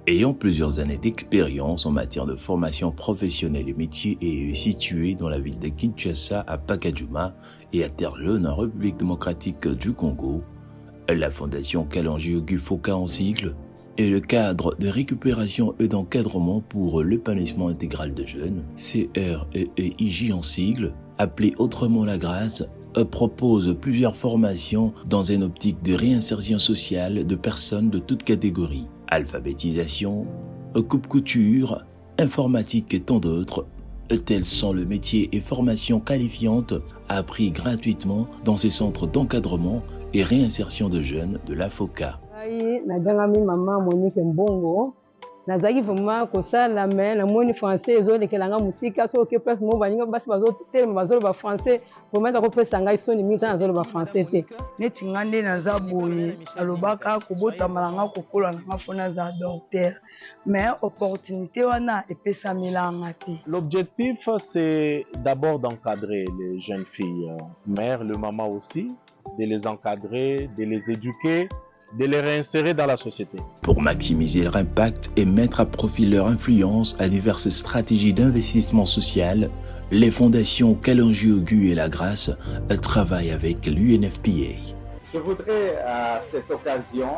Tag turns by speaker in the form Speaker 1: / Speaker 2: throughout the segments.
Speaker 1: Ayant plusieurs années d'expérience en matière de formation professionnelle et métiers et situé dans la ville de Kinshasa à Pacajuma et à Terre-Jeune en République démocratique du Congo, la Fondation Kalanji-Auguste Foka en sigle est le cadre de récupération et d'encadrement pour l'épanouissement intégral de jeunes, CREEIJ en sigle, appelé autrement la grâce, propose plusieurs formations dans une optique de réinsertion sociale de personnes de toutes catégories. Alphabétisation, coupe-couture, informatique et tant d'autres, tels sont le métier et formation qualifiante appris gratuitement dans ces centres d'encadrement et réinsertion de jeunes de la FOCA.
Speaker 2: Nazaki vraiment kosala mais na moni français ezolekelanga musika so ke place mo baninga basi bazotelema bazoloba français vraiment akopesa ngai soni mingi nazoloba français te
Speaker 3: neti ngande naza boye alobaka kobotamalanga kokola nanga fona za docteur mais opportunité wana epesamelanga te.
Speaker 4: L'objectif c'est d'abord d'encadrer les jeunes filles mères, le maman aussi, de les encadrer, de les éduquer, de les réinsérer dans la société.
Speaker 1: Pour maximiser leur impact et mettre à profit leur influence à diverses stratégies d'investissement social, les fondations Kalanji-Auguste et La Grâce travaillent avec l'UNFPA.
Speaker 5: Je voudrais à cette occasion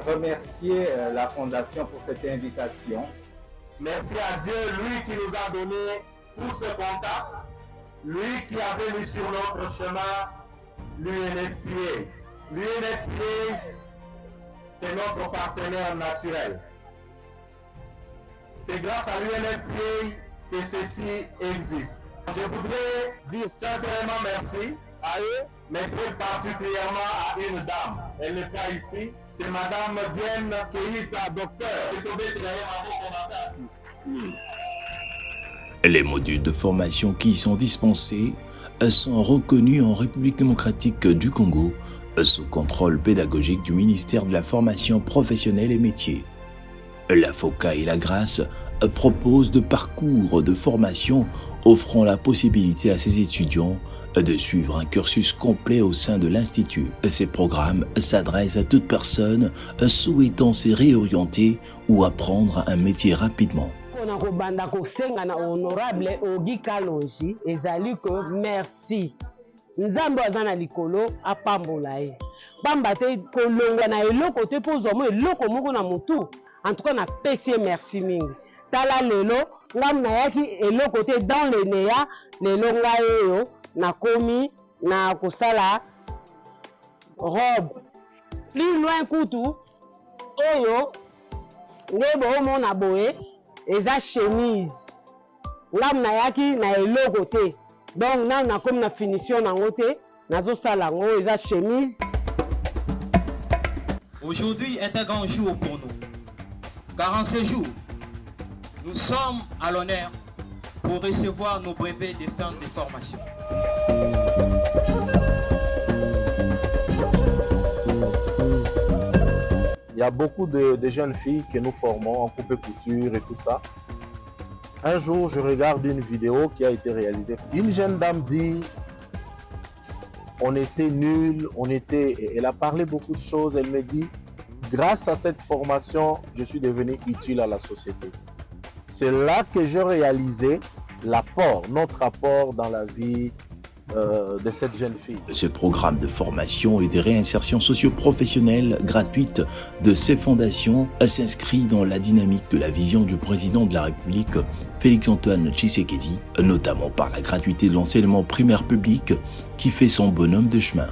Speaker 5: remercier la Fondation pour cette invitation.
Speaker 6: Merci à Dieu, lui qui nous a donné tous ce contact, lui qui avait mis sur notre chemin l'UNFPA. L'UNFPA, c'est notre partenaire naturel. C'est grâce à l'UNFPA que ceci existe. Je voudrais dire sincèrement merci à eux, mais plus particulièrement à une dame. Elle n'est pas ici, c'est Madame Dienne Keita, docteur.
Speaker 1: Les modules de formation qui y sont dispensés sont reconnus en République démocratique du Congo sous contrôle pédagogique du ministère de la Formation professionnelle et métiers. La FOCA et La Grâce proposent de parcours de formation offrant la possibilité à ces étudiants de suivre un cursus complet au sein de l'Institut. Ces programmes s'adressent à toute personne souhaitant se réorienter ou apprendre un métier rapidement.
Speaker 2: Merci. Nzambe azana likolo apambola ye. Pamba te kolonga na eloko te po zomo eloko moko na mutu. En tout cas na pesi merci mingi. Tala lelo ngam na yaki eloko te dans le néa lelo ngayo na komi na kosala robe. Plus loin kutu oyo ngebo mo na boye eza chemise. Ngam na yaki na eloko te. Donc, là, on a comme la finition en haute, on chemise.
Speaker 7: Aujourd'hui est un grand jour pour nous, car en ce jour, nous sommes à l'honneur pour recevoir nos brevets de fin de formation.
Speaker 4: Il y a beaucoup de jeunes filles que nous formons en coupe-couture et tout ça. Un jour, je regarde une vidéo qui a été réalisée. Une jeune dame dit, on était nuls, elle a parlé beaucoup de choses. Elle me dit, grâce à cette formation, je suis devenu utile à la société. C'est là que j'ai réalisé notre apport dans la vie de cette jeune fille.
Speaker 1: Ce programme de formation et de réinsertion socio-professionnelle gratuite de ces fondations s'inscrit dans la dynamique de la vision du président de la République, Félix-Antoine Tshisekedi, notamment par la gratuité de l'enseignement primaire public qui fait son bonhomme de chemin.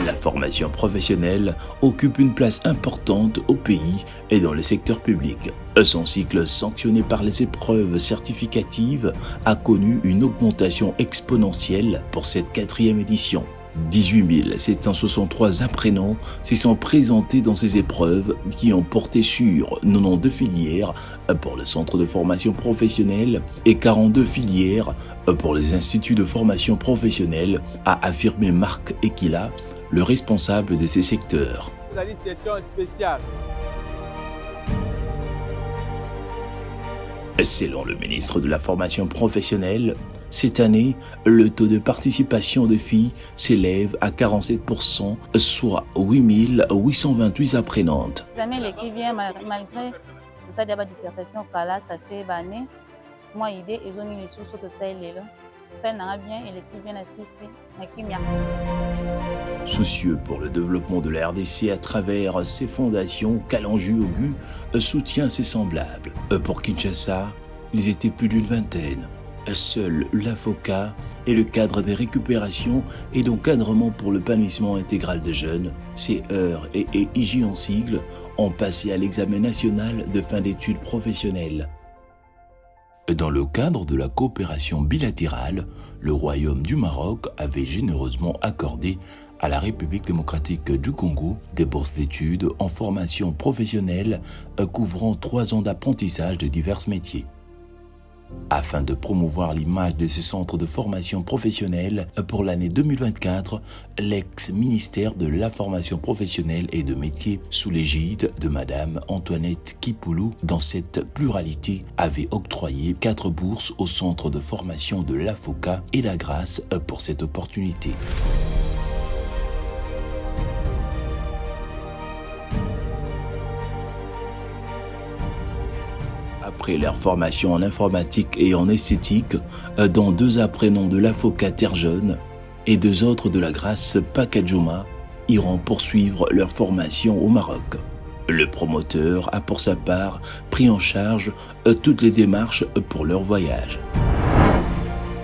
Speaker 1: La formation professionnelle occupe une place importante au pays et dans le secteur public. Son cycle sanctionné par les épreuves certificatives a connu une augmentation exponentielle pour cette 4e édition. 18 763 apprenants s'y sont présentés dans ces épreuves qui ont porté sur 92 filières pour le centre de formation professionnelle et 42 filières pour les instituts de formation professionnelle, a affirmé Marc Ekila, le responsable de ces secteurs.
Speaker 5: Une session spéciale.
Speaker 1: Selon le ministre de la Formation professionnelle, cette année, le taux de participation des filles s'élève à 47%, soit 8828 apprenantes.
Speaker 8: L'équipe vient malgré tout ça, il y a pas de dissertation, ça fait une année. Moi, l'idée, ils ont mis les sources de ça, et là. Ça n'a bien et l'équipe vient assister.
Speaker 1: Soucieux pour le développement de la RDC à travers ses fondations, Kalanju Ogu soutient ses semblables. Pour Kinshasa, ils étaient plus d'une vingtaine. Seul l'AFOCA et le cadre des récupérations et d'encadrement pour le l'épanouissement intégral des jeunes, CEUR et EIJ en sigle, ont passé à l'examen national de fin d'études professionnelles. Dans le cadre de la coopération bilatérale, le Royaume du Maroc avait généreusement accordé à la République démocratique du Congo des bourses d'études en formation professionnelle couvrant 3 ans d'apprentissage de divers métiers. Afin de promouvoir l'image de ce centre de formation professionnelle pour l'année 2024, l'ex-ministère de la formation professionnelle et de métiers sous l'égide de Madame Antoinette Kipoulou, dans cette pluralité, avait octroyé 4 bourses au centre de formation de l'AFOCA et la grâce pour cette opportunité. Après leur formation en informatique et en esthétique, dont 2 apprenants de l'AFOCA Terre Jeune et 2 autres de la Grâce Pacadjouma iront poursuivre leur formation au Maroc. Le promoteur a pour sa part pris en charge toutes les démarches pour leur voyage.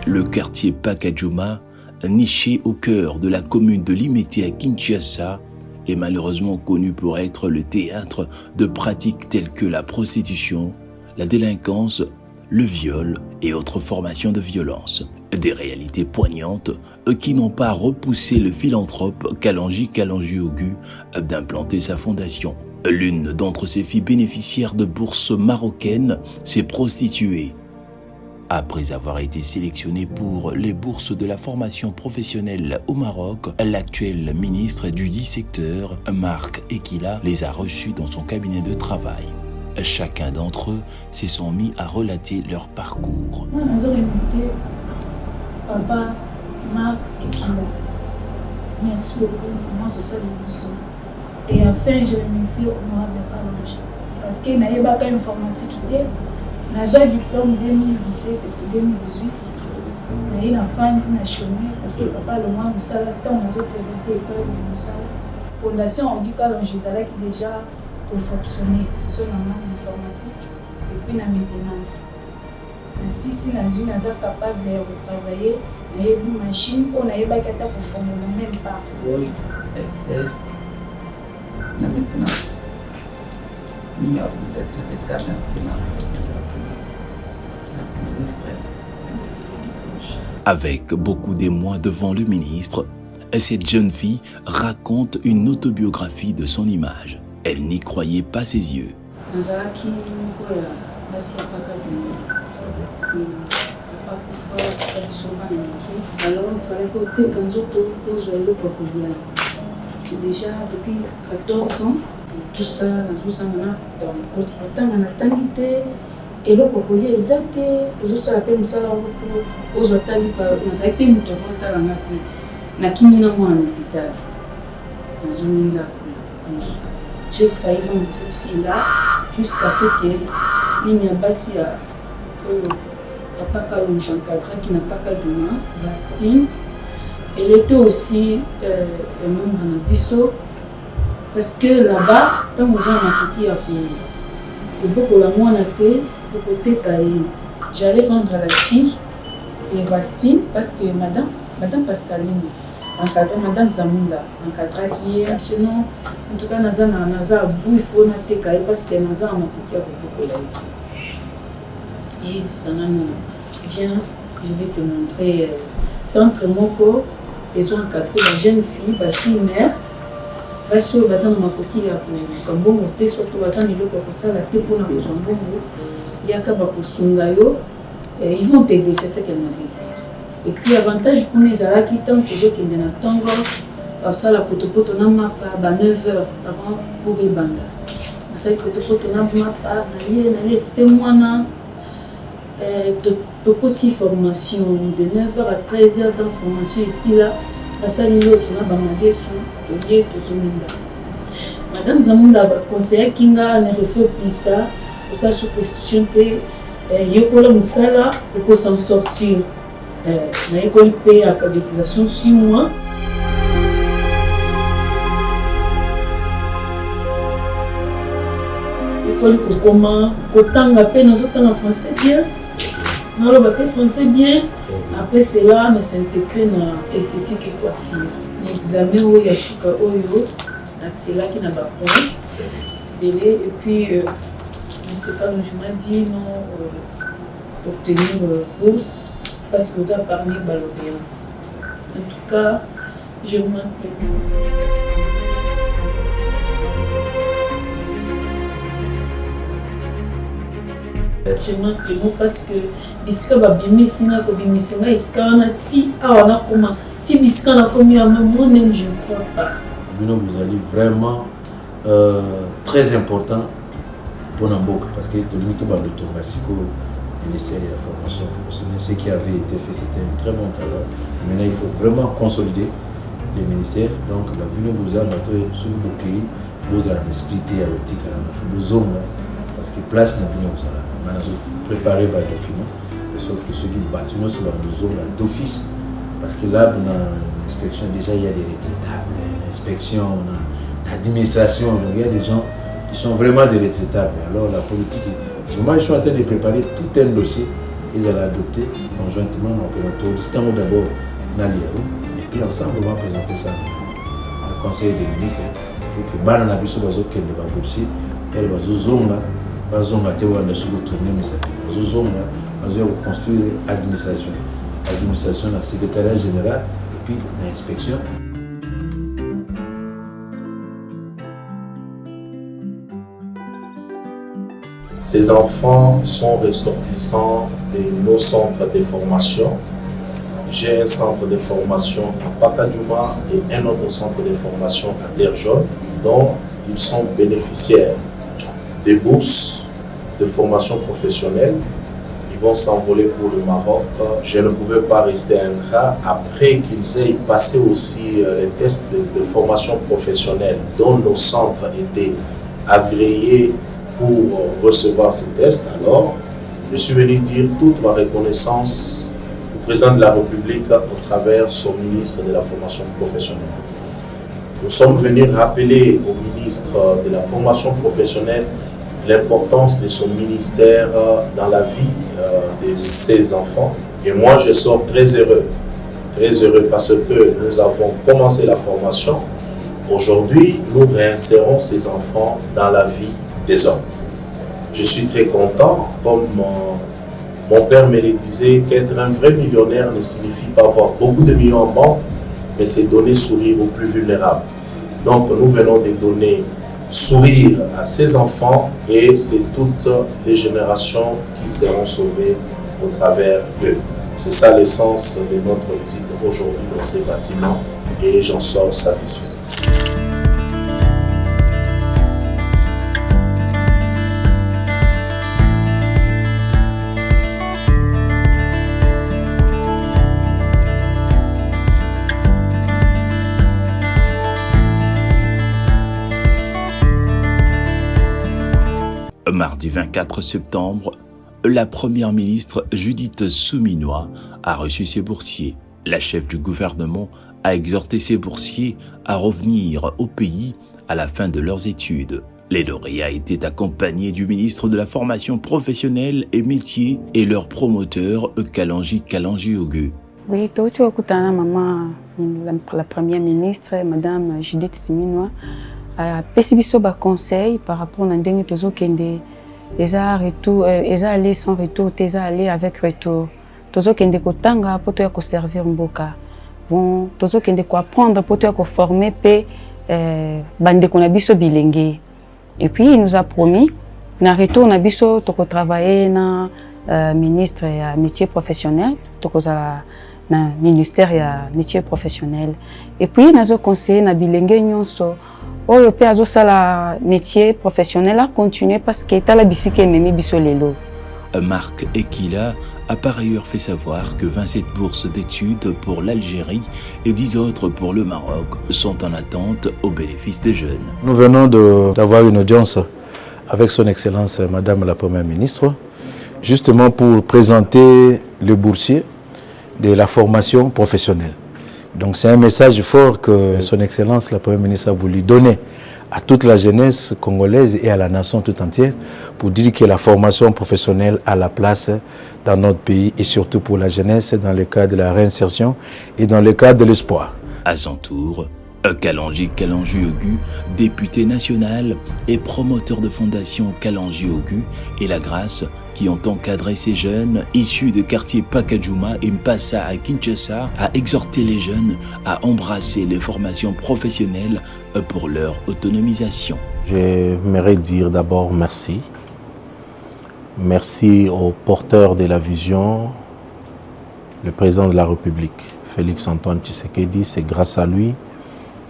Speaker 1: Le quartier Pacadjouma, niché au cœur de la commune de Limete à Kinshasa, est malheureusement connu pour être le théâtre de pratiques telles que la prostitution, la délinquance, le viol et autres formations de violence. Des réalités poignantes qui n'ont pas repoussé le philanthrope Kalanji Ogu d'implanter sa fondation. L'une d'entre ses filles bénéficiaires de bourses marocaines s'est prostituée. Après avoir été sélectionnée pour les bourses de la formation professionnelle au Maroc, l'actuel ministre du dit secteur, Marc Ekila, les a reçus dans son cabinet de travail. Chacun d'entre eux se sont mis à relater leur parcours.
Speaker 9: Moi, je remercie Papa, Marc et Kila. Merci beaucoup pour moi, c'est ça le besoin. Et enfin, je remercie Honorable Kalanji. Parce qu'il n'y a pas d'informatique. J'ai un diplôme 2017 et 2018. Il y a une femme qui a chômé. Parce que papa, le mois, nous avons présenté la Fondation Ogi Kalanji, qui déjà pour fonctionner sur la informatique et puis la maintenance. Ainsi, si nous sommes capables de travailler, nous avons une machine pour nous fonctionner même pas.
Speaker 10: Oui, Excel, la maintenance. Nous avons besoin de pescar la ministre.
Speaker 1: Avec beaucoup d'émoi devant le ministre, cette jeune fille raconte une autobiographie de son image. Elle n'y croyait pas ses yeux.
Speaker 9: Alors il fallait que déjà depuis 14 ans, tout ça, donc autant on a tanguité et le cocolia exact, je sais appelle ça aux hôtels par nous a été mutuellement na kimina moi en hôpital. J'ai failli vendre cette fille-là jusqu'à ce qu'il n'y a pas si papa Kalonji encadré qui n'a pas qu'à donner Bastine. Elle était aussi membre de Bisso parce que là-bas, quand vous avez un pour la moine pour côté j'allais vendre à la fille et Bastine parce que Madame Pascaline encadré Madame Zamunda encadré qui est sinon en tout cas naza il faut noter parce que naza a makoki beaucoup et ça viens je vais te montrer centre moko ils ont encadré la jeune fille basi mère basi baza makoki ya kambongo te surtout baza nilo ko sala te pona ko mbongo yaka ba kosunga yo ils vont t'aider c'est ce qu'elle m'avait dit. Et puis avantage pour les Arabes qui tant toujours qu'ils ne n'attendent pas ça la potopoto na mapa ba 9h avant pour les bandes. Ça potopoto na mapa na lié espé moana Tokoti formation de 9h à 13h d'information ici là. La salle est sur la bamade sur Toye Tozominda. Madame Zamunda conseiller Kinga ne refait plus ça. Pour ça, je question Yokola Moussala pour s'en sortir. Na école paye alphabétisation 6 mois. École comment Kotanga paye dans autant en français bien. Dans le bac français bien. Après cela, on s'intègre dans esthétique et coiffure. L'examen où il y a Shuka Oyo, c'est là qui n'a pas point. Et puis, c'est quand je m'ai dit non obtenir bourse parce que vous avez parmi lauréate. En tout cas, je m'appelle. Je m'appelle parce que bisika babimi singa ko bimisinga iskana ti awana koma ti bisika na komi à moi-même je ne crois pas.
Speaker 11: Bino Bouzali vraiment très important pour Namboka parce que tout le monde a le ministère de la formation professionnelle. Ce qui avait été fait, c'était un très bon travail. Maintenant, il faut vraiment consolider les ministères. Donc, la Bino Bouzali, sur le bouquet, vous avez expliqué à l'outil parce que place dans Bino Bouzali. On a préparé par document, de sorte que ceux qui battent nous sur la zone d'office. Parce que là, dans l'inspection, déjà, il y a des retraitables. L'inspection, l'administration, il y a des gens qui sont vraiment des retraitables. Alors, la politique, moi, je suis en train de préparer tout un dossier. Ils allaient adopter conjointement, on va présenter au distinct d'abord Naliaou. Et puis, ensemble, on va présenter ça au Conseil des ministres. Pour que Banana Bisso Bazo Kende va boursier, elle va zonga. Bazonga te wanda suko tourner mais ça bazonga bazo construire administration la secrétariat général et puis l'inspection.
Speaker 12: Ces enfants sont ressortissants de nos centres de formation. J'ai un centre de formation à Pakadjouma et un autre centre de formation à Terre Jaune dont ils sont bénéficiaires des bourses de formation professionnelle. Ils vont s'envoler pour le Maroc. Je ne pouvais pas rester ingrat après qu'ils aient passé aussi les tests de formation professionnelle dont nos centres étaient agréés pour recevoir ces tests. Alors, je suis venu dire toute ma reconnaissance au président de la République au travers son ministre de la formation professionnelle. Nous sommes venus rappeler au ministre de la formation professionnelle l'importance de son ministère dans la vie de ses enfants. Et moi, je sors très heureux parce que nous avons commencé la formation. Aujourd'hui, nous réinsérons ces enfants dans la vie des hommes. Je suis très content, comme mon père me le disait, qu'être un vrai millionnaire ne signifie pas avoir beaucoup de millions en banque, mais c'est donner sourire aux plus vulnérables. Donc, nous venons de donner sourire à ces enfants et c'est toutes les générations qui seront sauvées au travers d'eux. C'est ça l'essence de notre visite aujourd'hui dans ces bâtiments et j'en sors satisfait.
Speaker 1: Mardi 24 septembre, la première ministre Judith Souminois a reçu ses boursiers. La chef du gouvernement a exhorté ses boursiers à revenir au pays à la fin de leurs études. Les lauréats étaient accompagnés du ministre de la formation professionnelle et métiers et leur promoteur Kalanji Ogu.
Speaker 13: Oui, maman, la première ministre, Madame Judith Souminois, a pesibiso ba conseil par rapport à ndenge tozo kende eza retour eza aller sans retour eza aller avec retour tozo kende kotanga poto ya ko servir mboka bon tozo kende ko apprendre poto ya ko former pe bande ko na biso bilenge et puis il nous a promis na retour na biso to ko travailler na ministre ya métier professionnel to ko za na ministère ya métier professionnel et puis nazo conseiller na bilenge nyonso oyo pe azosala métier professionnel a continuer parce que tala bisike memi biso lelo
Speaker 1: Marc Ekila a par ailleurs fait savoir que 27 bourses d'études pour l'Algérie et 10 autres pour le Maroc sont en attente au bénéfice des jeunes.
Speaker 11: Nous venons d'avoir une audience avec son Excellence Madame la Première ministre, justement pour présenter le boursier de la formation professionnelle. Donc c'est un message fort que son Excellence la Première ministre a voulu donner à toute la jeunesse congolaise et à la nation tout entière pour dire que la formation professionnelle a la place dans notre pays et surtout pour la jeunesse dans le cadre de la réinsertion et dans le cadre de l'espoir.
Speaker 1: À son tour, Kalanji Kalanji-Ogu, député national et promoteur de fondation Kalanji-Ogu et La Grâce qui ont encadré ces jeunes issus de quartiers Pakadjouma et Mpassa à Kinshasa à exhorter les jeunes à embrasser les formations professionnelles pour leur autonomisation.
Speaker 12: J'aimerais dire d'abord merci. Merci aux porteurs de la vision, le président de la République, Félix Antoine Tshisekedi. C'est grâce à lui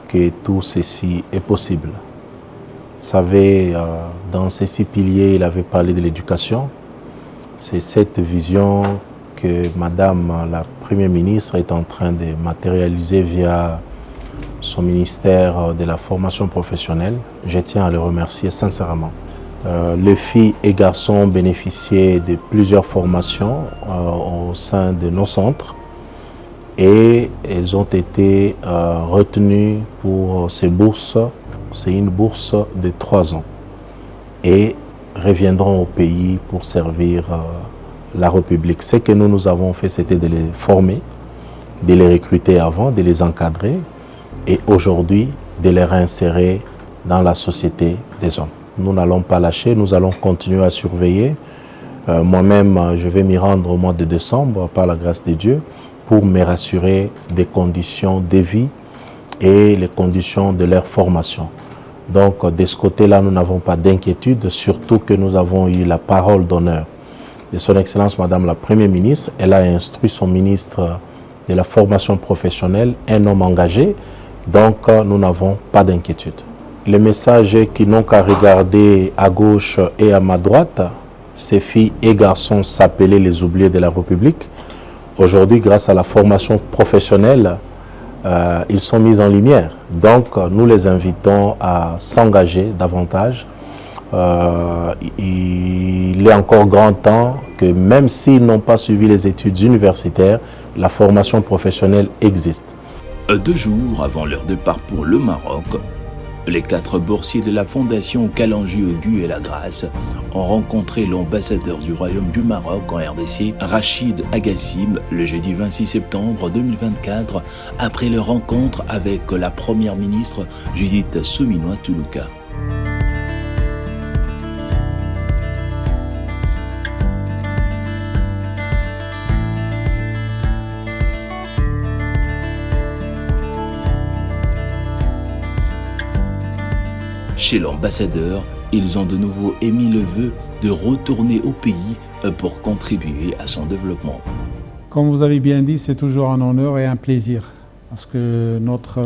Speaker 12: que tout ceci est possible. Vous savez, dans ces 6 piliers, il avait parlé de l'éducation. C'est cette vision que Madame la Première ministre est en train de matérialiser via son ministère de la formation professionnelle. Je tiens à le remercier sincèrement. Les filles et garçons ont bénéficié de plusieurs formations au sein de nos centres et elles ont été retenues pour ces bourses. C'est une bourse de 3 ans et reviendront au pays pour servir la République. Ce que nous avons fait, c'était de les former, de les recruter avant, de les encadrer et aujourd'hui de les réinsérer dans la société des hommes. Nous n'allons pas lâcher, nous allons continuer à surveiller. Moi-même, je vais m'y rendre au mois de décembre par la grâce de Dieu pour me rassurer des conditions de vie et les conditions de leur formation. Donc, de ce côté-là, nous n'avons pas d'inquiétude, surtout que nous avons eu la parole d'honneur de son Excellence Madame la Première ministre. Elle a instruit son ministre de la formation professionnelle, un homme engagé, donc nous n'avons pas d'inquiétude. Les messages qui n'ont qu'à regarder à gauche et à ma droite, ces filles et garçons s'appelaient les oubliés de la République. Aujourd'hui, grâce à la formation professionnelle, ils sont mis en lumière. Donc, nous les invitons à s'engager davantage. Il est encore grand temps que même s'ils n'ont pas suivi les études universitaires, la formation professionnelle existe.
Speaker 1: 2 jours avant leur départ pour le Maroc, les 4 boursiers de la fondation Kalanji-Ogu et La Grâce ont rencontré l'ambassadeur du Royaume du Maroc en RDC, Rachid Agassim, le jeudi 26 septembre 2024, après leur rencontre avec la Première ministre Judith Suminwa-Tuluka. Chez l'ambassadeur, ils ont de nouveau émis le vœu de retourner au pays pour contribuer à son développement.
Speaker 14: Comme vous avez bien dit, c'est toujours un honneur et un plaisir parce que notre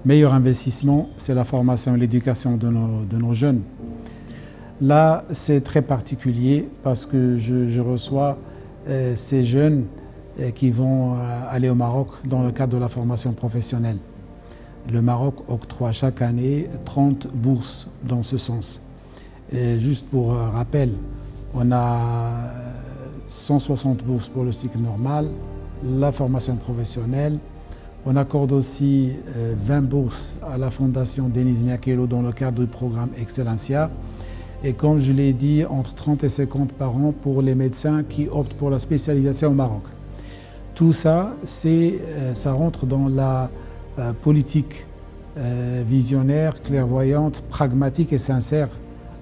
Speaker 14: meilleur investissement, c'est la formation et l'éducation de nos jeunes. Là, c'est très particulier parce que je reçois ces jeunes qui vont aller au Maroc dans le cadre de la formation professionnelle. Le Maroc octroie chaque année 30 bourses dans ce sens. Et juste pour rappel, on a 160 bourses pour le cycle normal, la formation professionnelle. On accorde aussi 20 bourses à la fondation Denis Niakelo dans le cadre du programme Excellencia. Et comme je l'ai dit, entre 30 et 50 par an pour les médecins qui optent pour la spécialisation au Maroc. Tout ça, ça rentre dans la politique visionnaire, clairvoyante, pragmatique et sincère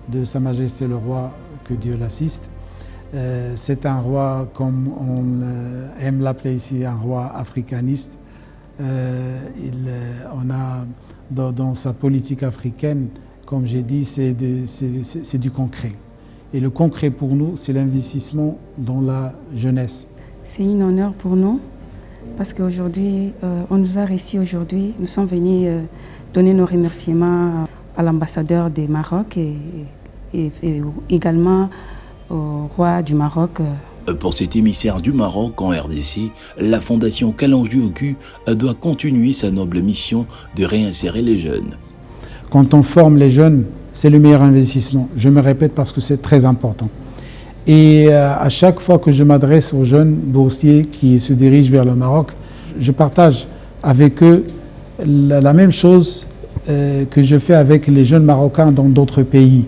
Speaker 14: de Sa Majesté le Roi, que Dieu l'assiste. C'est un roi, comme on aime l'appeler ici, un roi africaniste. On a dans sa politique africaine, comme j'ai dit, c'est du concret. Et le concret pour nous, c'est l'investissement dans la jeunesse.
Speaker 13: C'est un honneur pour nous. Parce qu'aujourd'hui, on nous a reçus aujourd'hui. Nous sommes venus donner nos remerciements à l'ambassadeur du Maroc et également au roi du Maroc.
Speaker 1: Pour cet émissaire du Maroc en RDC, la Fondation Kalanju-Ogu doit continuer sa noble mission de réinsérer les jeunes.
Speaker 14: Quand on forme les jeunes, c'est le meilleur investissement. Je me répète parce que c'est très important. Et à chaque fois que je m'adresse aux jeunes boursiers qui se dirigent vers le Maroc, je partage avec eux la même chose que je fais avec les jeunes Marocains dans d'autres pays.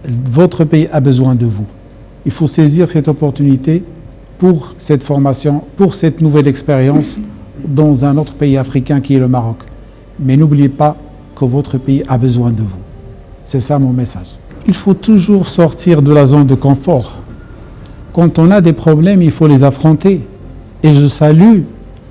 Speaker 14: Votre pays a besoin de vous. Il faut saisir cette opportunité pour cette formation, pour cette nouvelle expérience dans un autre pays africain qui est le Maroc. Mais n'oubliez pas que votre pays a besoin de vous. C'est ça mon message. Il faut toujours sortir de la zone de confort. Quand on a des problèmes, il faut les affronter. Et je salue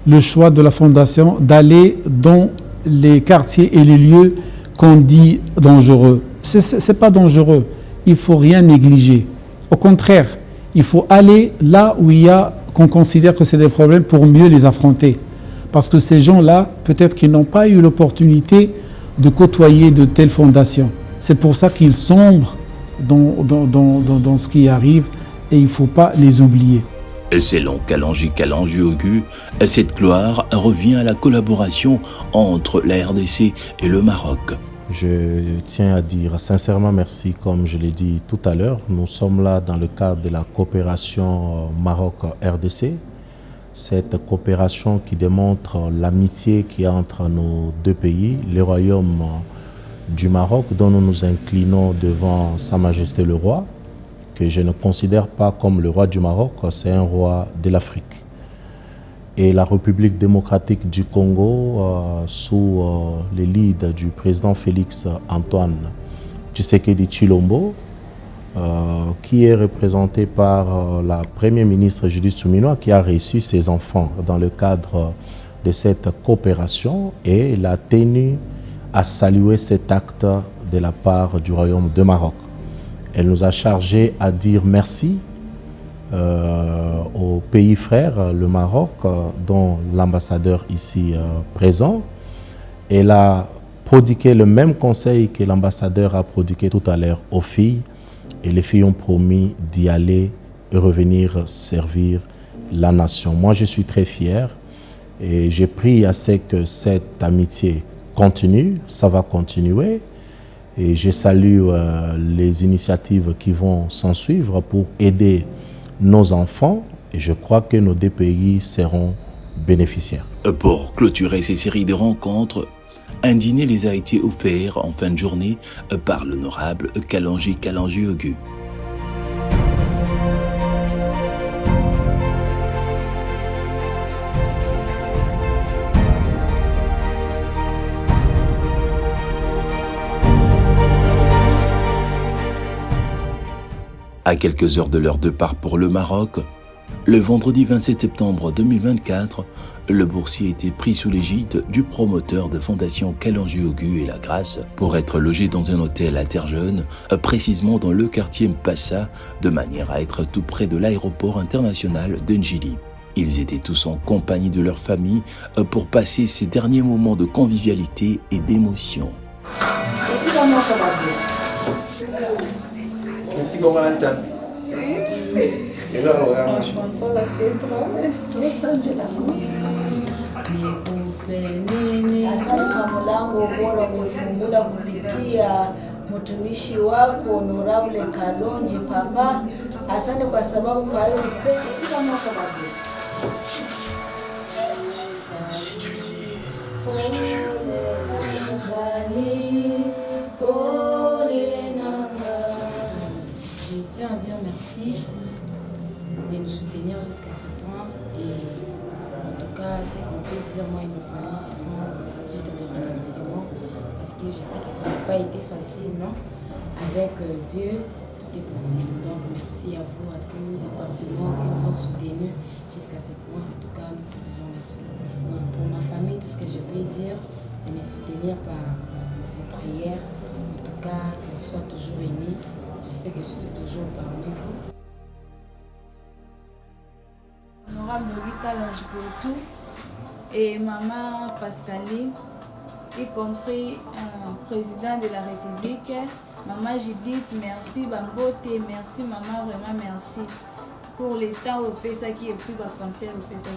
Speaker 14: le choix de la Fondation d'aller dans les quartiers et les lieux qu'on dit dangereux. Ce n'est pas dangereux. Il ne faut rien négliger. Au contraire, il faut aller là où il y a, qu'on considère que c'est des problèmes pour mieux les affronter. Parce que ces gens-là, peut-être qu'ils n'ont pas eu l'opportunité de côtoyer de telles fondations. C'est pour ça qu'ils sombrent dans ce qui arrive et il ne faut pas les oublier.
Speaker 1: Selon Kalanju-Ogu, cette gloire revient à la collaboration entre la RDC et le Maroc.
Speaker 4: Je tiens à dire sincèrement merci, comme je l'ai dit tout à l'heure. Nous sommes là dans le cadre de la coopération Maroc-RDC. Cette coopération qui démontre l'amitié qu'il y a entre nos deux pays, le royaume du Maroc, dont nous nous inclinons devant Sa Majesté le Roi, que je ne considère pas comme le roi du Maroc, c'est un roi de l'Afrique. Et la République démocratique du Congo, sous le lead du président Félix Antoine Tshisekedi Tshilombo, qui est représenté par la première ministre Judith Suminwa, qui a reçu ses enfants dans le cadre de cette coopération, et elle a tenu à saluer cet acte de la part du Royaume de Maroc. Elle nous a chargé à dire merci au pays frère, le Maroc, dont l'ambassadeur ici présent. Elle a prodigué le même conseil que l'ambassadeur a prodigué tout à l'heure aux filles, et les filles ont promis d'y aller et revenir servir la nation. Moi, je suis très fier et j'ai pris à ce que cette amitié continue, ça va continuer. Et je salue les initiatives qui vont s'en suivre pour aider nos enfants, et je crois que nos deux pays seront bénéficiaires.
Speaker 1: Pour clôturer ces séries de rencontres, un dîner les a été offert en fin de journée par l'honorable Kalanju-Ogu. À quelques heures de leur départ pour le Maroc, le vendredi 27 septembre 2024, le boursier était pris sous l'égide du promoteur de Fondation Kalanju-Ogu et La Grâce pour être logé dans un hôtel à Terre-Jeune, précisément dans le quartier Mpassa, de manière à être tout près de l'aéroport international d'Ndjili. Ils étaient tous en compagnie de leur famille pour passer ces derniers moments de convivialité et d'émotion.
Speaker 15: Asante kwa mlango bora umefungula kupitia mtumishi wako Honorable Kalonji Papa. Asante kwa sababu kwa hiyo upendo kama
Speaker 13: Je tiens à dire merci de nous soutenir jusqu'à ce point, et en tout cas ce qu'on peut dire moi et ma famille, ce sont juste de remerciements, parce que je sais que ça n'a pas été facile, non? Avec Dieu tout est possible. Donc merci à vous, à tous les départements qui nous ont soutenus jusqu'à ce point. En tout cas nous vous disons merci. Donc, pour ma famille, tout ce que je veux dire, de me soutenir par vos prières, en tout cas qu'ils soient toujours unis. Je sais que je suis toujours parmi vous.
Speaker 9: Honorable Kalanji pour tout, et maman Pascaline, y compris président de la République. Maman Judith, merci. Bambote, merci. Maman, vraiment merci. Pour le temps au Pesaki et puis le concert au Pesaki.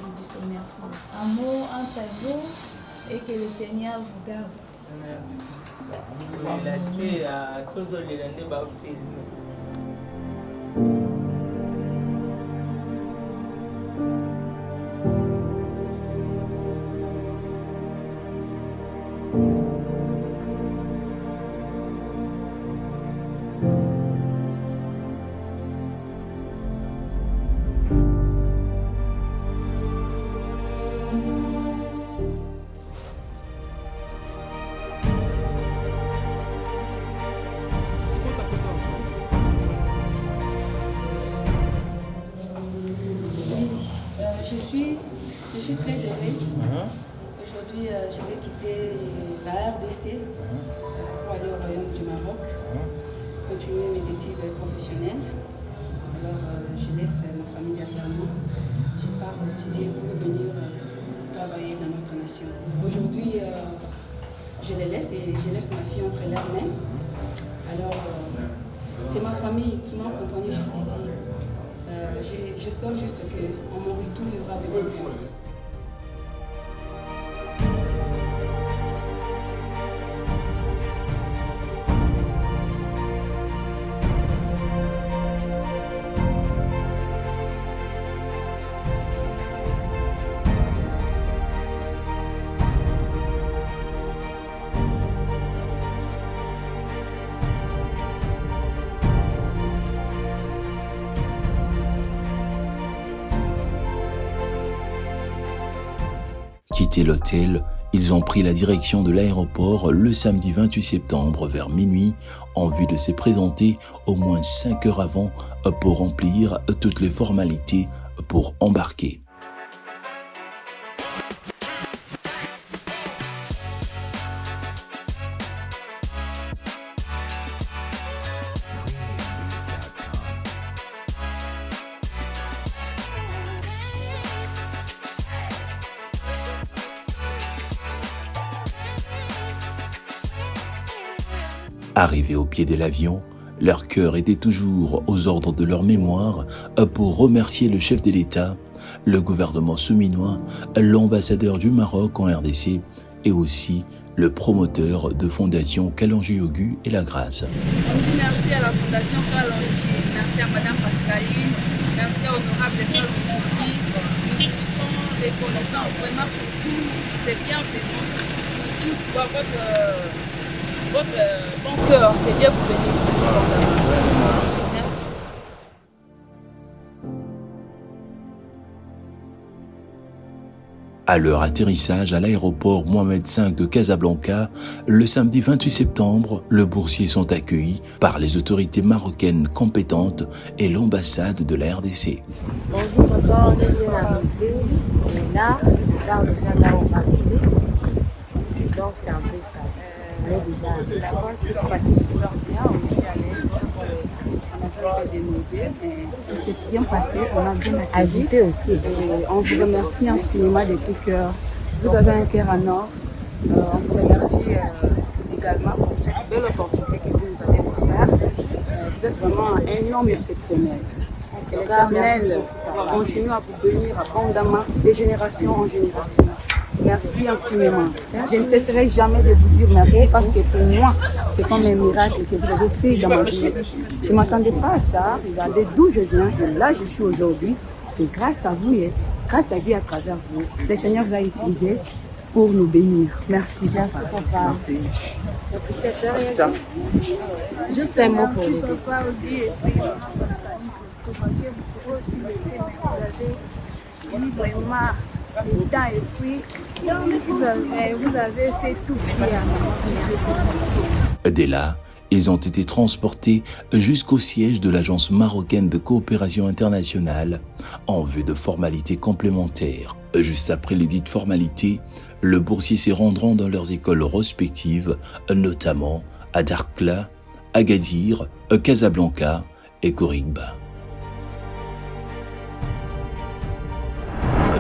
Speaker 9: Merci. Amour entre vous et que le Seigneur vous garde.
Speaker 16: Merci. À tous les films.
Speaker 9: Je suis très heureuse. Aujourd'hui, je vais quitter la RDC pour aller au Royaume du Maroc, continuer mes études professionnelles. Alors, je laisse ma famille derrière moi. Je pars étudier pour venir travailler dans notre nation. Aujourd'hui, je les laisse et je laisse ma fille entre leurs mains. Alors, c'est ma famille qui m'a accompagnée jusqu'ici. J'espère juste qu'en mon retour, il y aura de bonnes choses.
Speaker 1: Quitté l'hôtel, ils ont pris la direction de l'aéroport le samedi 28 septembre vers minuit en vue de se présenter au moins 5 heures avant pour remplir toutes les formalités pour embarquer. Arrivés au pied de l'avion, leur cœur était toujours aux ordres de leur mémoire pour remercier le chef de l'État, le gouvernement souminois, l'ambassadeur du Maroc en RDC et aussi le promoteur de Fondation Kalonji Ogu et La Grâce.
Speaker 9: On dit merci à la Fondation Kalonji, merci à Madame Pascaline, merci à Honorable Paul aujourd'hui. Nous vous sommes reconnaissants vraiment pour tous ces bienfaisants, pour tous pour votre bon cœur. Que Dieu vous bénisse. Merci.
Speaker 1: À leur atterrissage à l'aéroport Mohamed V de Casablanca, le samedi 28 septembre, les boursiers sont accueillis par les autorités marocaines compétentes et l'ambassade de la RDC.
Speaker 17: Bonjour, papa, on est bien arrivé. Et là déjà là on va rester. Donc c'est un peu ça. On est déjà d'accord, c'est passé super bien, on est à l'aise, on a fait un peu de nausées, mais tout s'est bien passé, on a bien agité aussi. Et on vous remercie infiniment de tout cœur. Vous avez un cœur en or. On vous remercie également pour cette belle opportunité que vous nous avez offerte. Vous êtes vraiment un homme exceptionnel. Que l'Éternel continue à vous bénir abondamment de génération en génération. Merci infiniment. Je ne cesserai jamais de vous dire merci parce que pour moi, c'est comme un miracle que vous avez fait dans ma vie. Je ne m'attendais pas à ça. Regardez d'où je viens et là je suis aujourd'hui. C'est grâce à vous et grâce à Dieu à travers vous. Le Seigneur vous a utilisé pour nous bénir. Merci. Merci papa. Merci. Juste un mot pour le
Speaker 9: papa parce que vous pouvez aussi laisser, mais vous avez mis vraiment le temps et puis vous avez fait tout ça. Merci.
Speaker 1: Dès là, ils ont été transportés jusqu'au siège de l'Agence marocaine de coopération internationale en vue de formalités complémentaires. Juste après les dites formalités, le boursier se rendront dans leurs écoles respectives, notamment à Darkla, Agadir, Casablanca et Korigba.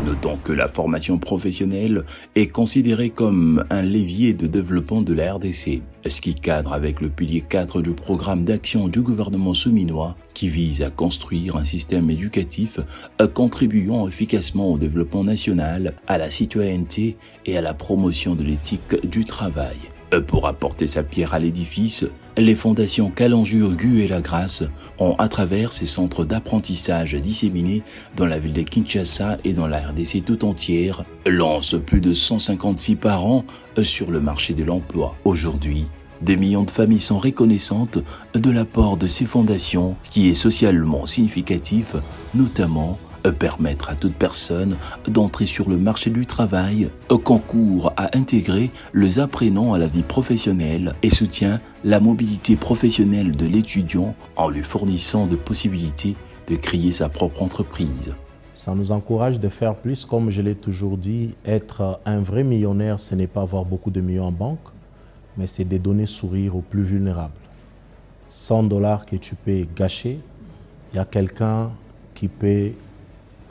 Speaker 1: Notons que la formation professionnelle est considérée comme un levier de développement de la RDC, ce qui cadre avec le pilier 4 du programme d'action du gouvernement souminois qui vise à construire un système éducatif contribuant efficacement au développement national, à la citoyenneté et à la promotion de l'éthique du travail. Pour apporter sa pierre à l'édifice, les fondations Kalanjur, Gu et La Grâce ont, à travers ces centres d'apprentissage disséminés dans la ville de Kinshasa et dans la RDC tout entière, lancent plus de 150 filles par an sur le marché de l'emploi. Aujourd'hui, des millions de familles sont reconnaissantes de l'apport de ces fondations qui est socialement significatif, notamment permettre à toute personne d'entrer sur le marché du travail, concourt à intégrer les apprenants à la vie professionnelle et soutient la mobilité professionnelle de l'étudiant en lui fournissant des possibilités de créer sa propre entreprise.
Speaker 4: Ça nous encourage de faire plus, comme je l'ai toujours dit, être un vrai millionnaire, ce n'est pas avoir beaucoup de millions en banque, mais c'est de donner sourire aux plus vulnérables. 100 $ que tu peux gâcher, il y a quelqu'un qui peut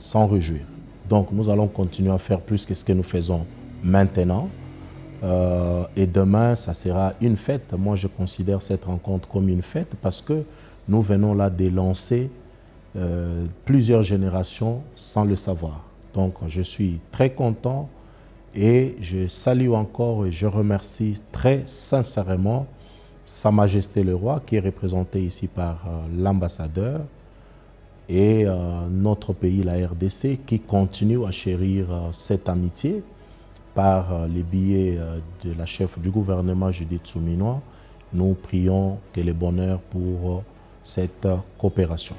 Speaker 4: s'en réjouir. Donc nous allons continuer à faire plus que ce que nous faisons maintenant. Et demain, ça sera une fête. Moi, je considère cette rencontre comme une fête parce que nous venons là de lancer plusieurs générations sans le savoir. Donc je suis très content et je salue encore et je remercie très sincèrement Sa Majesté le Roi qui est représenté ici par l'ambassadeur et notre pays, la RDC, qui continue à chérir cette amitié par les billets de la chef du gouvernement, Judith Suminwa. Nous prions que le bonheur pour cette coopération.